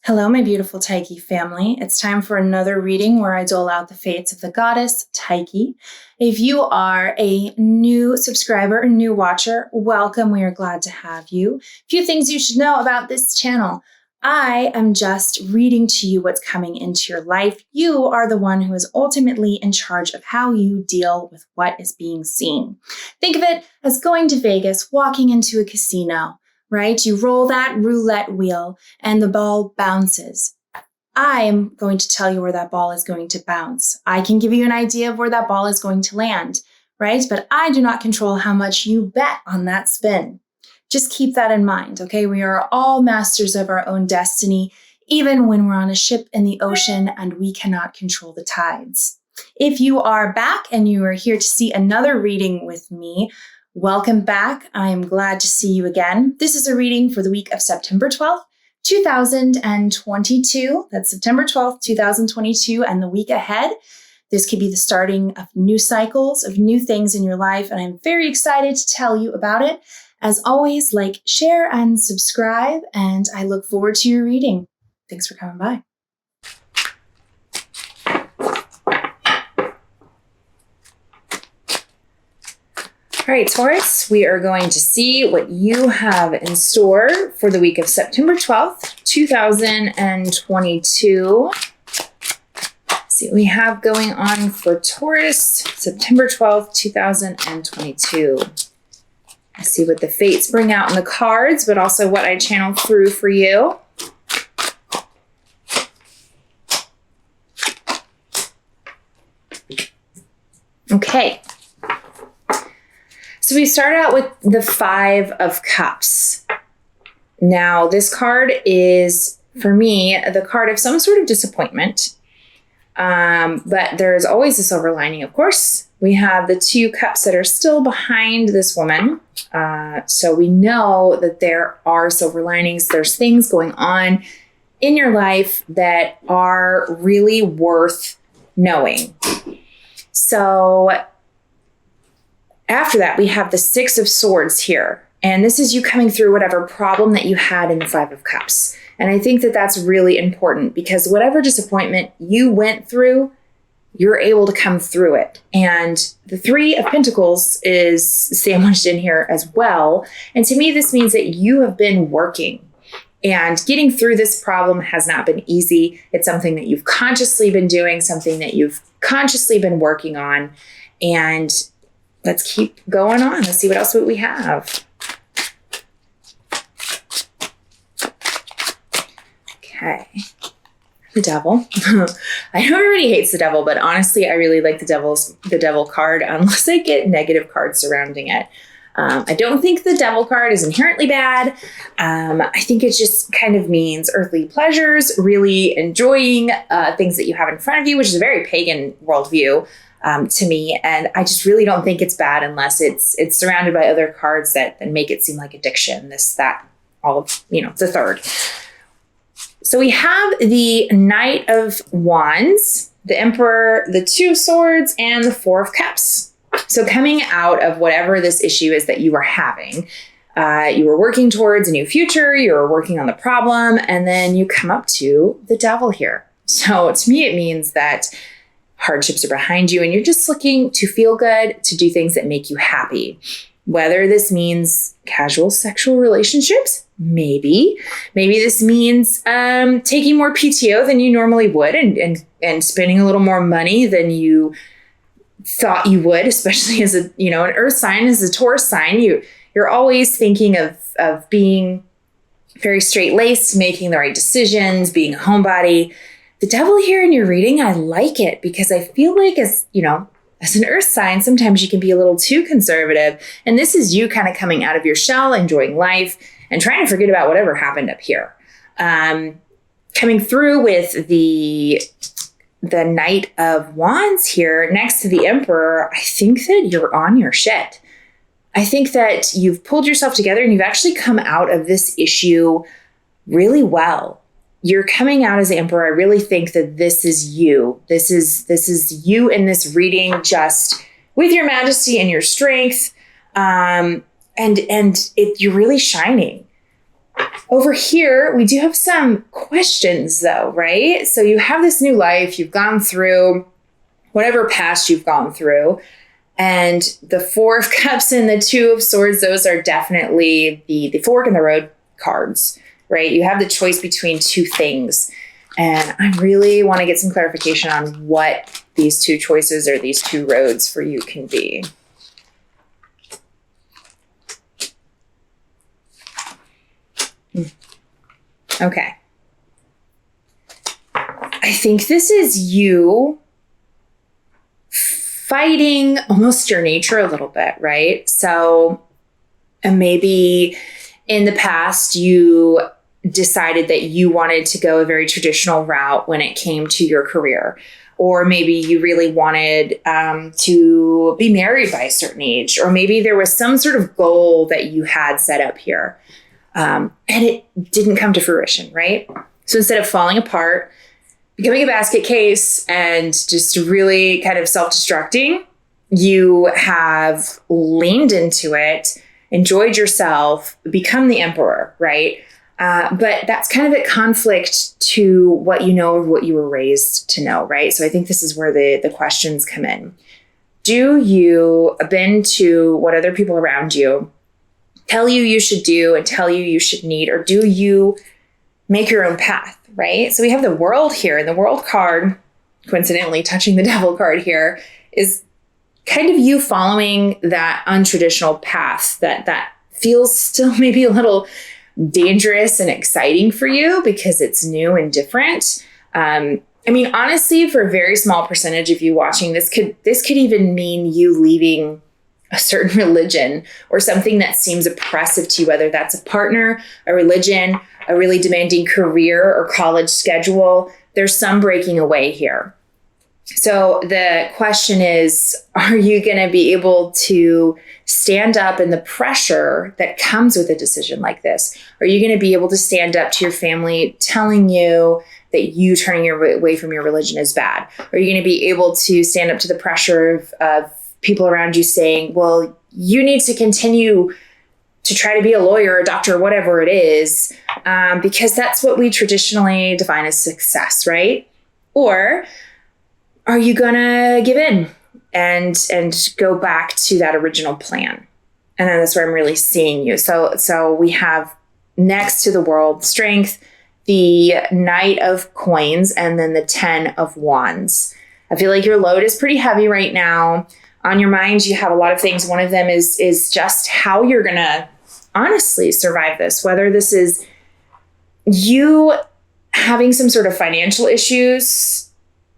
Hello, my beautiful Tyche family. It's time for another reading where I dole out the fates of the goddess Tyche. If you are a new subscriber or new watcher, welcome. We are glad to have you. A few things you should know about this channel. I am just reading to you what's coming into your life. You are the one who is ultimately in charge of how you deal with what is being seen. Think of it as going to Vegas, walking into a casino. Right? You roll that roulette wheel and the ball bounces. I am going to tell you where that ball is going to bounce. I can give you an idea of where that ball is going to land, right? But I do not control how much you bet on that spin. Just keep that in mind, okay? We are all masters of our own destiny, even when we're on a ship in the ocean and we cannot control the tides. If you are back and you are here to see another reading with me, welcome back. I am glad to see you again. This is a reading for the week of September 12th, 2022. That's September 12th, 2022, and the week ahead. This could be the starting of new cycles, of new things in your life, and I'm very excited to tell you about it. As always, like, share, and subscribe, and I look forward to your reading. Thanks for coming by. All right, Taurus, we are going to see what you have in store for the week of September 12th, 2022. Let's see what we have going on for Taurus, September 12th, 2022. I see what the fates bring out in the cards, but also what I channel through for you. Okay. So we start out with the Five of Cups. Now, this card is, for me, the card of some sort of disappointment. But there's always a silver lining, of course. We have the two cups that are still behind this woman. So we know that there are silver linings. There's things going on in your life that are really worth knowing. So after that, we have the Six of Swords here. And this is you coming through whatever problem that you had in the Five of Cups. And I think that that's really important because whatever disappointment you went through, you're able to come through it. And the Three of Pentacles is sandwiched in here as well. And to me, this means that you have been working. And getting through this problem has not been easy. It's something that you've consciously been doing, something that you've consciously been working on. And let's keep going on. Let's see what else we have. Okay. The Devil. I know everybody hates the Devil, but honestly, I really like the Devil card, unless I get negative cards surrounding it. I don't think the Devil card is inherently bad. I think it just kind of means earthly pleasures, really enjoying things that you have in front of you, which is a very pagan worldview. To me, and I just really don't think it's bad unless it's surrounded by other cards that make it seem like addiction, this, that, all of, the third. So we have the Knight of Wands, the Emperor, the Two of Swords, and the Four of Cups. So coming out of whatever this issue is that you were having, you were working towards a new future, you were working on the problem, and then you come up to the Devil here. So to me, it means that hardships are behind you and you're just looking to feel good, to do things that make you happy. Whether this means casual sexual relationships, maybe this means taking more PTO than you normally would and spending a little more money than you thought you would, especially as an earth sign, as a Taurus sign. You're always thinking of being very straight-laced, making the right decisions, being a homebody. The Devil here in your reading, I like it because I feel like as an earth sign, sometimes you can be a little too conservative. And this is you kind of coming out of your shell, enjoying life and trying to forget about whatever happened up here. Coming through with the Knight of Wands here next to the Emperor, I think that you're on your shit. I think that you've pulled yourself together and you've actually come out of this issue really well. You're coming out as the Emperor. I really think that this is you. This is you in this reading, just with your majesty and your strength. And you're really shining. Over here, we do have some questions though, right? So you have this new life, you've gone through whatever past you've gone through. And the Four of Cups and the Two of Swords, those are definitely the fork in the road cards, right? You have the choice between two things. And I really want to get some clarification on what these two choices or these two roads for you can be. Okay. I think this is you fighting almost your nature a little bit, right? So maybe in the past, you decided that you wanted to go a very traditional route when it came to your career. Or maybe you really wanted to be married by a certain age. Or maybe there was some sort of goal that you had set up here. And it didn't come to fruition, right? So instead of falling apart, becoming a basket case and just really kind of self-destructing, you have leaned into it, enjoyed yourself, become the emperor, right? But that's kind of at conflict to what you know or what you were raised to know, right? So I think this is where the questions come in. Do you bend to what other people around you tell you should do and tell you should need, or do you make your own path, right? So we have the World here, and the World card, coincidentally touching the Devil card here, is kind of you following that untraditional path that feels still maybe a little dangerous and exciting for you because it's new and different. I mean, honestly, for a very small percentage of you watching, this could even mean you leaving a certain religion or something that seems oppressive to you, whether that's a partner, a religion, a really demanding career or college schedule. There's some breaking away here. So the question is, are you going to be able to stand up in the pressure that comes with a decision like this? Are you going to be able to stand up to your family telling you that you turning away from your religion is bad? Are you going to be able to stand up to the pressure of people around you saying, well, you need to continue to try to be a lawyer, a doctor, whatever it is, because that's what we traditionally define as success, right? Or are you gonna give in and go back to that original plan? And then that's where I'm really seeing you. So we have next to the World Strength, the Knight of Coins, and then the 10 of Wands. I feel like your load is pretty heavy right now. On your mind, you have a lot of things. One of them is just how you're gonna honestly survive this, whether this is you having some sort of financial issues,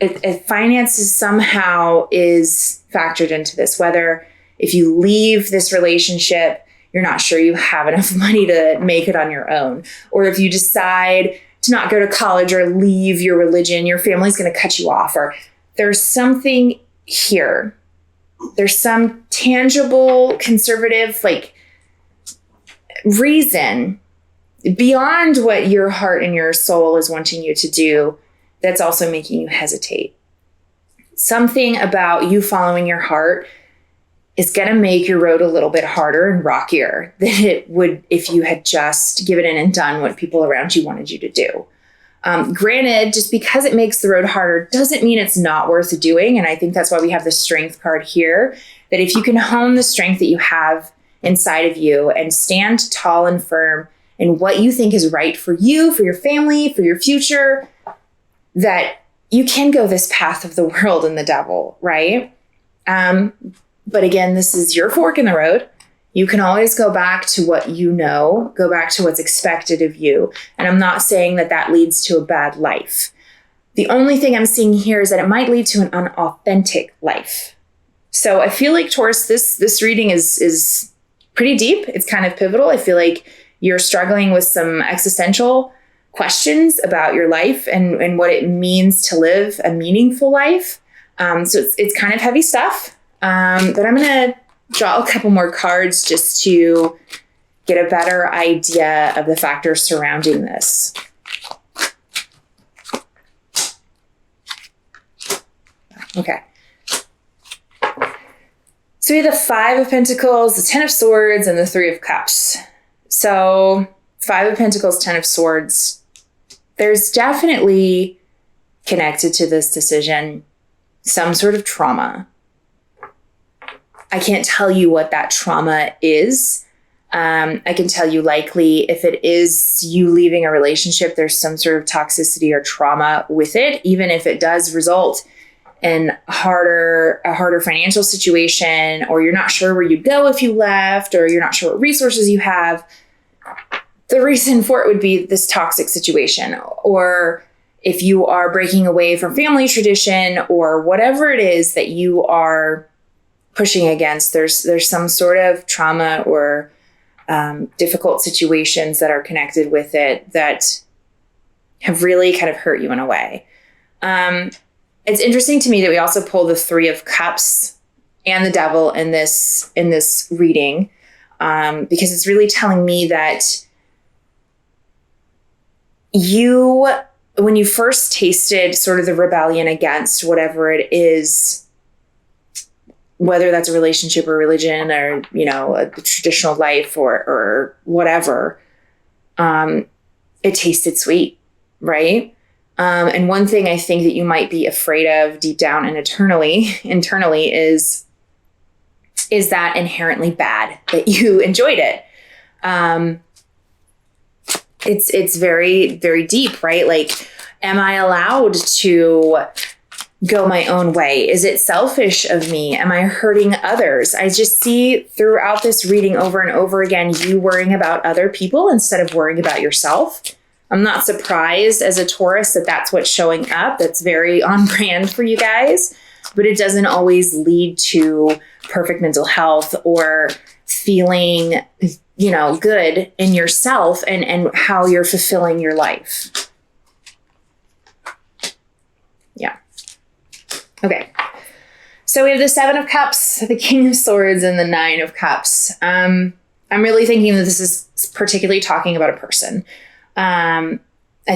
if finances somehow is factored into this, whether if you leave this relationship, you're not sure you have enough money to make it on your own, or if you decide to not go to college or leave your religion, your family's going to cut you off, or there's something here. There's some tangible, conservative, reason beyond what your heart and your soul is wanting you to do that's also making you hesitate. Something about you following your heart is going to make your road a little bit harder and rockier than it would if you had just given in and done what people around you wanted you to do. Granted, just because it makes the road harder doesn't mean it's not worth doing. And I think that's why we have the Strength card here, that if you can hone the strength that you have inside of you and stand tall and firm in what you think is right for you, for your family, for your future, that you can go this path of the World and the Devil, right? But again, this is your fork in the road. You can always go back to what you know, go back to what's expected of you. And I'm not saying that leads to a bad life. The only thing I'm seeing here is that it might lead to an unauthentic life. So I feel like, Taurus, this reading is pretty deep. It's kind of pivotal. I feel like you're struggling with some existential questions about your life and what it means to live a meaningful life. So it's kind of heavy stuff. But I'm going to draw a couple more cards just to get a better idea of the factors surrounding this. Okay. So we have the 5 of Pentacles, the 10 of Swords, and the 3 of Cups. So Five of Pentacles, Ten of Swords, there's definitely connected to this decision some sort of trauma. I can't tell you what that trauma is. I can tell you likely if it is you leaving a relationship, there's some sort of toxicity or trauma with it, even if it does result in a harder financial situation, or you're not sure where you'd go if you left, or you're not sure what resources you have. The reason for it would be this toxic situation, or if you are breaking away from family tradition, or whatever it is that you are pushing against, there's some sort of trauma or difficult situations that are connected with it that have really kind of hurt you in a way. It's interesting to me that we also pull the Three of Cups and the Devil in this reading, because it's really telling me that when you first tasted sort of the rebellion against whatever it is, whether that's a relationship or religion or, a traditional life or whatever, it tasted sweet, right? And one thing I think that you might be afraid of deep down and internally is that inherently bad that you enjoyed it. It's very, very deep, right? Like, am I allowed to go my own way? Is it selfish of me? Am I hurting others? I just see throughout this reading over and over again, you worrying about other people instead of worrying about yourself. I'm not surprised as a Taurus that that's what's showing up. That's very on brand for you guys, but it doesn't always lead to perfect mental health or feeling, good in yourself and how you're fulfilling your life. Yeah. Okay. So we have the Seven of Cups, the King of Swords, and the Nine of Cups. I'm really thinking that this is particularly talking about a person. I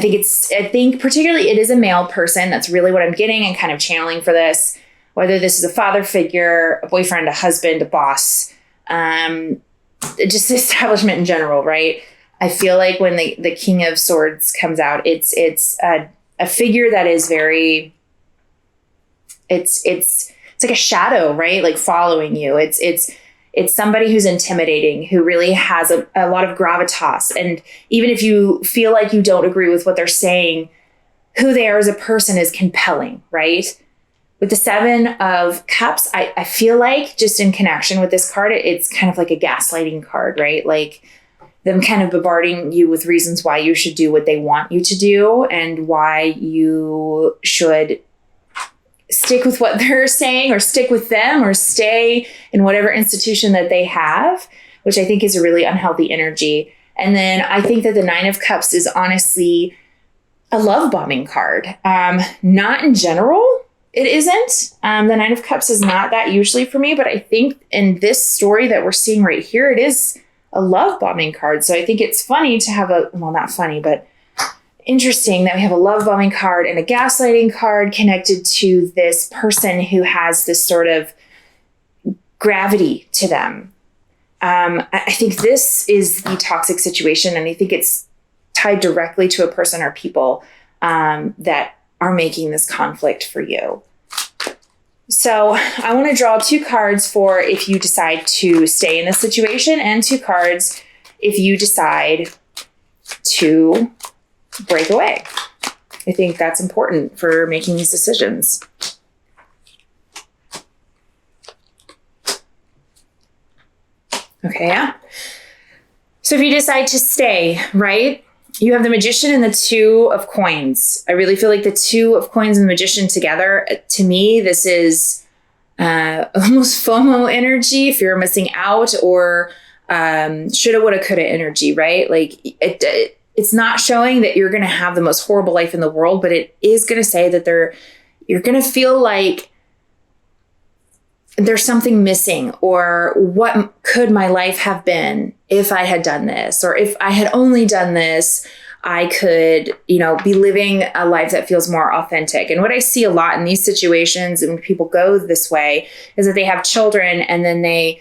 think particularly it is a male person. That's really what I'm getting and kind of channeling for this, whether this is a father figure, a boyfriend, a husband, a boss, just establishment in general, right? I feel like when the King of Swords comes out, it's a figure that is very, it's like a shadow, right? Like following you. It's somebody who's intimidating, who really has a lot of gravitas. And even if you feel like you don't agree with what they're saying, who they are as a person is compelling, right? With the Seven of Cups, I feel like just in connection with this card, it's kind of like a gaslighting card, right? Like them kind of bombarding you with reasons why you should do what they want you to do and why you should stick with what they're saying or stick with them or stay in whatever institution that they have, which I think is a really unhealthy energy. And then I think that the Nine of Cups is honestly a love bombing card. Not in general, it isn't. The Nine of Cups is not that usually for me, but I think in this story that we're seeing right here, it is a love bombing card. So I think it's funny to have not funny, but interesting that we have a love bombing card and a gaslighting card connected to this person who has this sort of gravity to them. I think this is the toxic situation, and I think it's tied directly to a person or people that are making this conflict for you. So I want to draw two cards for if you decide to stay in this situation, and two cards if you decide to break away. I think that's important for making these decisions. Okay, yeah. So if you decide to stay, right, you have the Magician and the Two of Coins. I really feel like the Two of Coins and the Magician together, to me, this is almost FOMO energy, fear of missing out, or shoulda, woulda, coulda energy, right? Like it's not showing that you're going to have the most horrible life in the world, but it is going to say that you're going to feel like there's something missing, or what could my life have been if I had done this, or if I had only done this, I could, be living a life that feels more authentic. And what I see a lot in these situations, and when people go this way, is that they have children and then they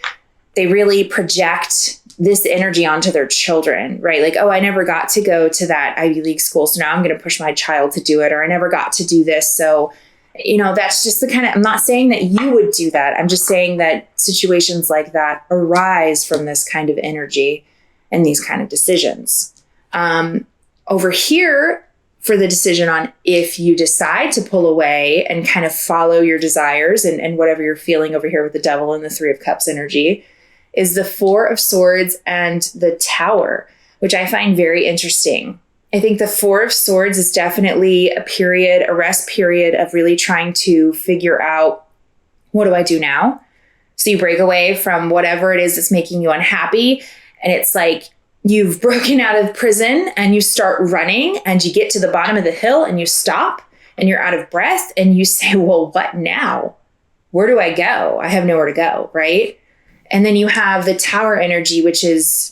really project this energy onto their children, right? Like, oh, I never got to go to that Ivy League school, so now I'm going to push my child to do it, or I never got to do this. So, that's just the kind of, I'm not saying that you would do that. I'm just saying that situations like that arise from this kind of energy and these kind of decisions. Over here, for the decision on if you decide to pull away and kind of follow your desires and whatever you're feeling over here with the Devil and the Three of Cups energy, is the Four of Swords and the Tower, which I find very interesting. I think the Four of Swords is definitely a rest period of really trying to figure out, what do I do now? So you break away from whatever it is that's making you unhappy. And it's like you've broken out of prison and you start running and you get to the bottom of the hill and you stop and you're out of breath and you say, well, what now? Where do I go? I have nowhere to go, right? And then you have the Tower energy, which is,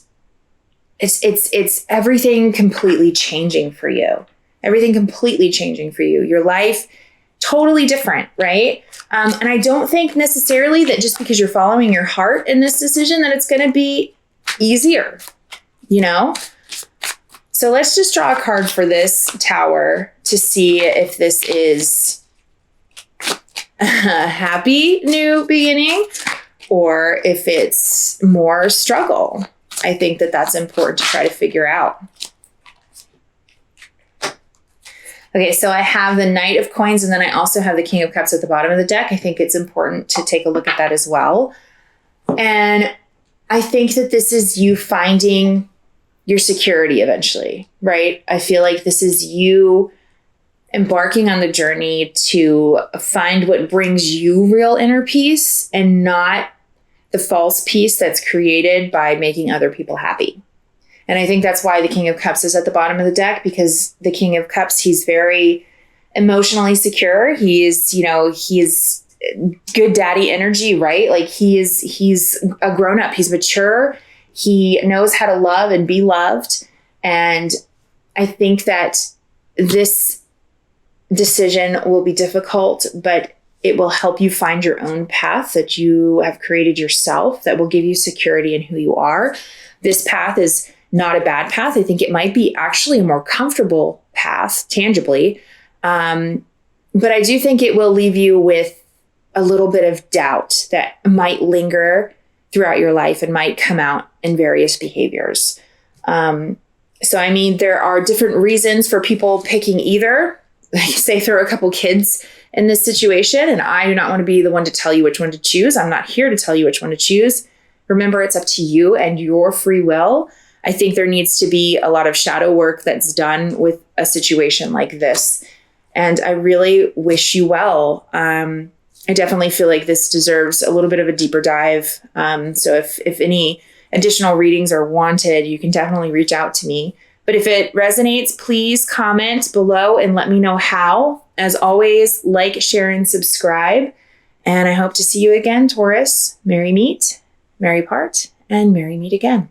it's everything completely changing for you. Everything completely changing for you. Your life, totally different, right? And I don't think necessarily that just because you're following your heart in this decision that it's going to be easier, So let's just draw a card for this Tower to see if this is a happy new beginning, or if it's more struggle. I think that that's important to try to figure out. Okay, so I have the Knight of Coins, and then I also have the King of Cups at the bottom of the deck. I think it's important to take a look at that as well. And I think that this is you finding your security eventually, right? I feel like this is you embarking on the journey to find what brings you real inner peace and not the false peace that's created by making other people happy. And I think that's why the King of Cups is at the bottom of the deck, because the King of Cups, he's very emotionally secure. He is good daddy energy, right? Like he's a grown up, he's mature. He knows how to love and be loved. And I think that this decision will be difficult, but it will help you find your own path that you have created yourself that will give you security in who you are. This path is not a bad path. I think it might be actually a more comfortable path, tangibly. But I do think it will leave you with a little bit of doubt that might linger throughout your life and might come out in various behaviors. So, I mean, there are different reasons for people picking either. Like, say, throw a couple kids in this situation, and I do not want to be the one to tell you which one to choose. I'm not here to tell you which one to choose. Remember, it's up to you and your free will. I think there needs to be a lot of shadow work that's done with a situation like this. And I really wish you well. I definitely feel like this deserves a little bit of a deeper dive. So if any additional readings are wanted, you can definitely reach out to me. But if it resonates, please comment below and let me know how. As always, like, share, and subscribe. And I hope to see you again, Taurus. Merry meet, merry part, and merry meet again.